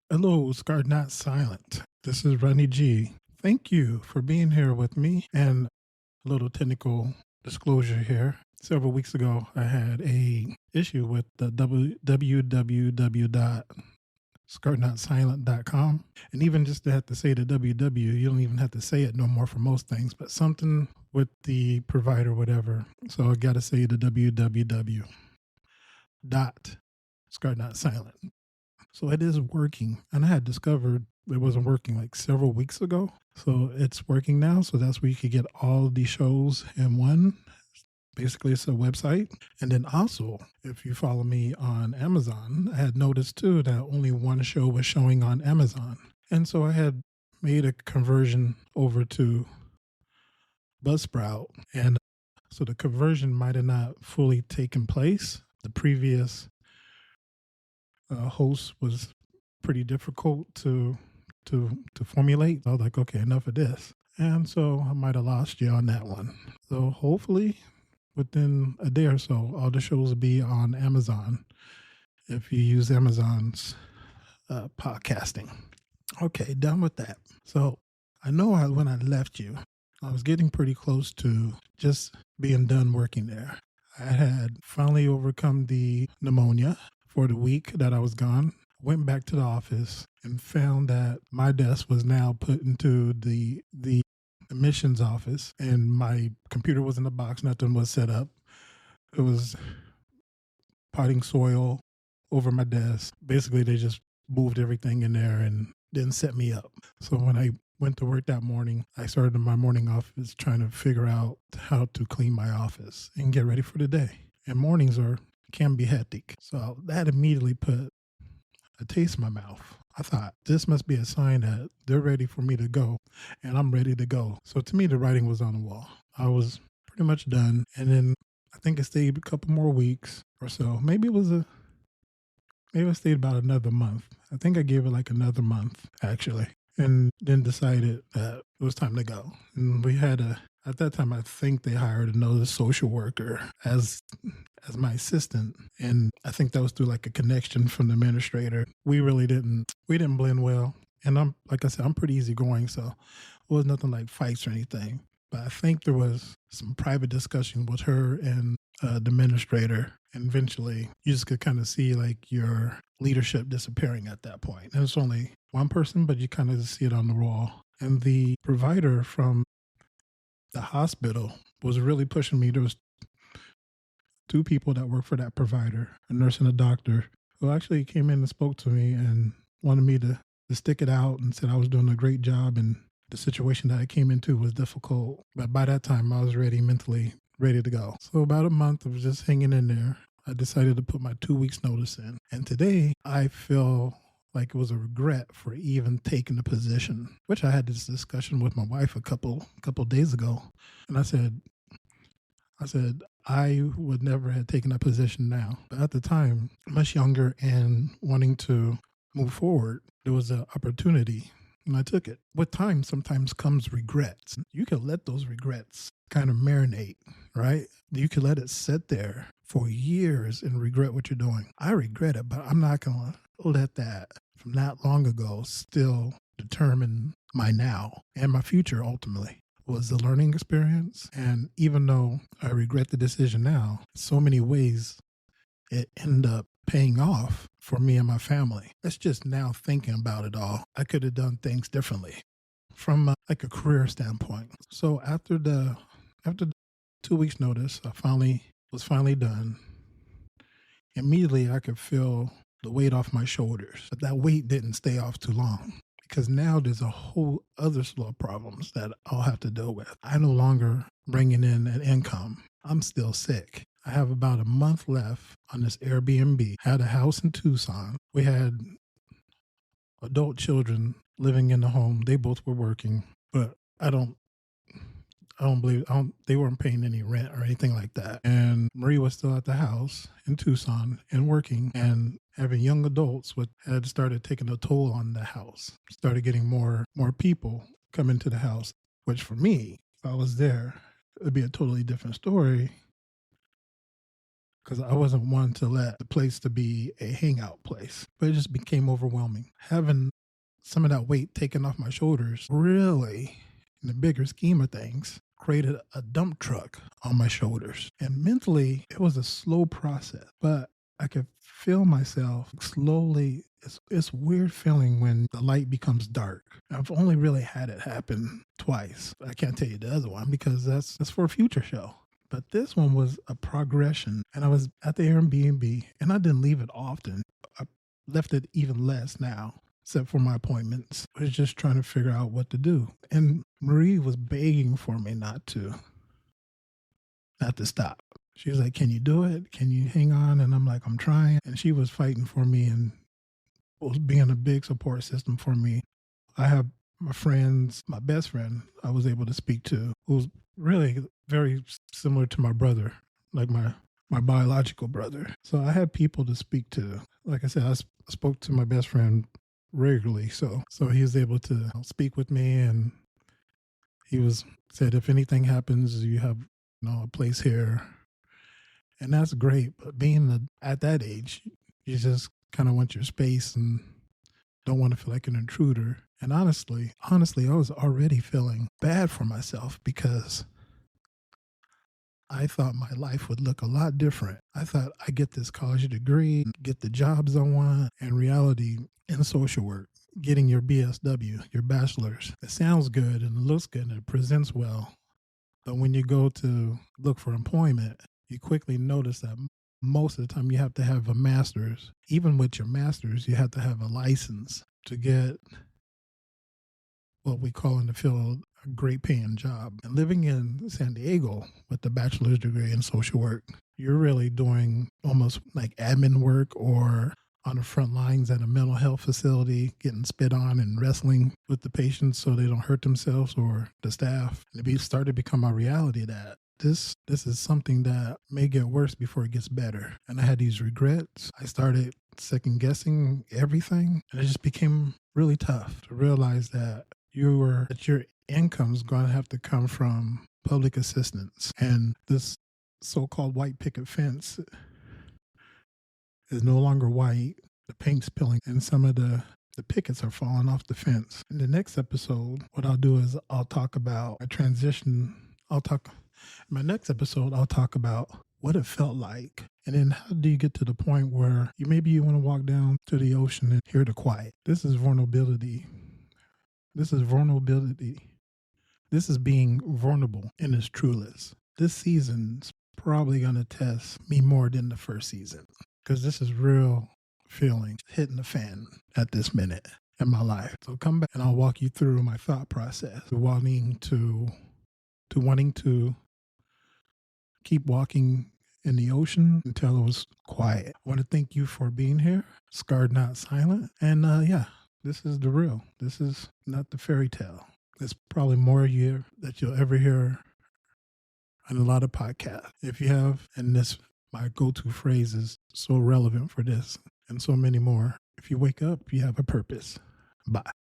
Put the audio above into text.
Hello, Scarred Not Silent. This is Ronnie G. Thank you for being here with me. And a little technical disclosure here. Several weeks ago, I had a issue with the www.scarrednotsilent.com. And even just to have to say the www, you don't even have to say it no more for most things, but something with the provider, whatever. So I got to say the www dot Scarred Not Silent. So it is working. And I had discovered it wasn't working like several weeks ago. So it's working now. So that's where you could get all the shows in one. Basically, it's a website. And then also, if you follow me on Amazon, I had noticed too that only one show was showing on Amazon. And so I had made a conversion over to Buzzsprout. And so the conversion might have not fully taken place. The previous host was pretty difficult to formulate. I was like, okay, enough of this. And so I might have lost you on that one. So hopefully within a day or so, all the shows will be on Amazon if you use Amazon's podcasting. Okay, done with that. So I know when I left you, I was getting pretty close to just being done working there. I had finally overcome the pneumonia for the week that I was gone. Went back to the office and found that my desk was now put into the admissions office, and my computer was in the box. Nothing was set up. It was potting soil over my desk. Basically, they just moved everything in there and didn't set me up. So when I went to work that morning, I started in my morning office trying to figure out how to clean my office and get ready for the day. And mornings can be hectic. So that immediately put a taste in my mouth. I thought this must be a sign that they're ready for me to go and I'm ready to go. So to me, the writing was on the wall. I was pretty much done. And then I think I stayed a couple more weeks or so. Maybe I stayed about another month. I think I gave it like another month actually. And then decided that it was time to go. And we had at that time, I think they hired another social worker as my assistant. And I think that was through like a connection from the administrator. We didn't blend well. And like I said, I'm pretty easygoing. So it was nothing like fights or anything. But I think there was some private discussion with her and the administrator. And eventually you just could kind of see like your leadership disappearing at that point. And it's only one person, but you kind of see it on the wall. And the provider from the hospital was really pushing me. There was two people that work for that provider, a nurse and a doctor, who actually came in and spoke to me and wanted me to stick it out and said I was doing a great job and the situation that I came into was difficult. But by that time, I was mentally ready to go. So about a month of just hanging in there, I decided to put my 2 weeks notice in. And today I feel like it was a regret for even taking the position, which I had this discussion with my wife a couple days ago. And I said, I would never have taken that position now. But at the time, much younger and wanting to move forward, there was an opportunity and I took it. With time, sometimes comes regrets. You can let those regrets kind of marinate, right? You can let it sit there for years and regret what you're doing. I regret it, but I'm not going to let that from that long ago still determine my now and my future ultimately. Was the learning experience. And even though I regret the decision now, so many ways it ended up paying off for me and my family. It's just now thinking about it all. I could have done things differently from like a career standpoint. So after the 2 weeks notice, I was finally done. Immediately I could feel the weight off my shoulders, but that weight didn't stay off too long. Because now there's a whole other slew of problems that I'll have to deal with. I no longer bringing in an income. I'm still sick. I have about a month left on this Airbnb. Had a house in Tucson. We had adult children living in the home. They both were working, but they weren't paying any rent or anything like that. And Marie was still at the house in Tucson and working and having young adults had started taking a toll on the house. Started getting more people coming to the house, which for me, if I was there, it'd be a totally different story. because I wasn't one to let the place to be a hangout place. But it just became overwhelming. Having some of that weight taken off my shoulders really, in the bigger scheme of things, created a dump truck on my shoulders. And mentally, it was a slow process, but I could feel myself slowly. It's weird feeling when the light becomes dark. I've only really had it happen twice. I can't tell you the other one because that's for a future show. But this one was a progression. And I was at the Airbnb and I didn't leave it often. I left it even less now, except for my appointments. I was just trying to figure out what to do. And Marie was begging for me not to stop. She was like, can you do it? Can you hang on? And I'm like, I'm trying. And she was fighting for me and was being a big support system for me. I have my friends, my best friend I was able to speak to, who's really very similar to my brother, like my biological brother. So I had people to speak to. Like I said, I spoke to my best friend regularly. So he was able to speak with me, and he said, if anything happens, you have a place here. And that's great. But being at that age, you just kind of want your space and don't want to feel like an intruder. And honestly, I was already feeling bad for myself because I thought my life would look a lot different. I thought I get this college degree, get the jobs I want. In reality, in social work, getting your BSW, your bachelor's, it sounds good and it looks good and it presents well. But when you go to look for employment, you quickly notice that most of the time you have to have a master's. Even with your master's, you have to have a license to get what we call in the field a great paying job. And living in San Diego with a bachelor's degree in social work, you're really doing almost like admin work or on the front lines at a mental health facility, getting spit on and wrestling with the patients so they don't hurt themselves or the staff. And it started to become a reality that this is something that may get worse before it gets better. And I had these regrets. I started second guessing everything. And it just became really tough to realize that your income's going to have to come from public assistance. And this so-called white picket fence is no longer white. The paint's peeling and some of the pickets are falling off the fence. In the next episode, what I'll do is I'll talk about a transition. In my next episode, I'll talk about what it felt like. And then how do you get to the point where you want to walk down to the ocean and hear the quiet? This is vulnerability. This is vulnerability. This is being vulnerable in its truest. This season's probably going to test me more than the first season because this is real feeling hitting the fan at this minute in my life. So come back and I'll walk you through my thought process, wanting to keep walking in the ocean until it was quiet. I want to thank you for being here. Scarred Not Silent. And this is the real. This is not the fairy tale. There's probably more that you'll ever hear on a lot of podcasts. If you have, and this, my go-to phrase is so relevant for this and so many more. If you wake up, you have a purpose. Bye.